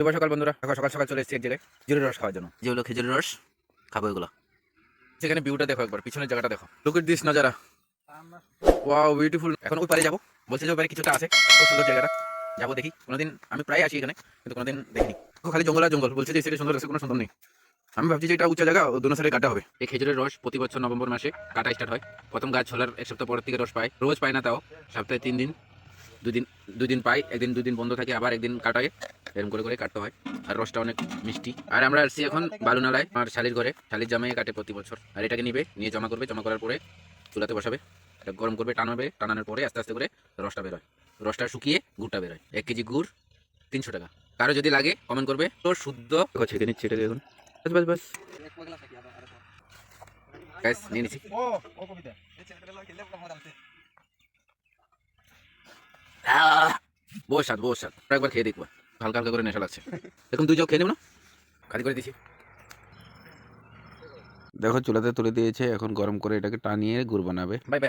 শুভ সকাল বন্ধুরা, সকাল সকাল সকাল চলে এসেছি এক জায়গায় খেজুরের রস খাওয়ার জন্য। যে হলো খেজুরের রস খাবো এগুলো। সেখানে ভিউটা দেখো একবার, পিছনের জায়গাটা দেখো, look at this Nazara, wow beautiful. এখন ওই পারে যাবো, বলছে যে ওই পারে কিছুটা আছে, খুব সুন্দর জায়গাটা, যাবো দেখি। কোনোদিন আমি প্রায় আসি এখানে, কিন্তু কোনোদিন দেখিনি। খালি জঙ্গল আর জঙ্গল, বলছে যে সেটা সুন্দর আছে, কোনো সুন্দর নেই। আমি ভাবছি যে এটা উঁচা জায়গা, দোনো সাইডে কাটা হবে। এই খেজুরের রস প্রতি বছর নভেম্বর মাসে কাটা স্টার্ট হয়। প্রথম গাছ ছোলার এক সপ্তাহ পরের থেকে রস পায়, রোজ পায় না, তাও সপ্তাহে 3 দিন, দুদিন পাই, একদিন দুদিন বন্ধ থাকে, আবার একদিন কাটায়, এরকম করে করে কাটতে হয়। আর রসটা অনেক মিষ্টি। আর আমরা আসছি এখন বালুনালায়, আমার শালির ঘরে, শালির জামাই কাটে প্রতি বছর। আর এটাকে নিয়ে জমা করবে, জমা করার পরে চুলাতে বসাবে, এটা গরম করবে, টানাবে, টানানোর পরে আস্তে আস্তে করে রসটা বেরোয়। রসটা শুকিয়ে গুড়টা বেরোয়। 1 কেজি গুড় 300 টাকা। কারো যদি লাগে কমেন্ট করবে। তো শুদ্ধ ছেঁকে নিচ্ছে এটাকে এখন, বাস বাস বাস গাইস, নিয়ে নিচ্ছি। বহু স্বাদ, বহু স্বাদ। একবার খেয়ে দেখবো, হালকা হালকা করে নেশা লাগছে। এরকম 2 জগ খেয়ে নেব না, খালি করে দিছি। দেখো চুলাতে তুলে দিয়েছে, এখন গরম করে এটাকে টানিয়ে গুড় বানাবে। Bye bye.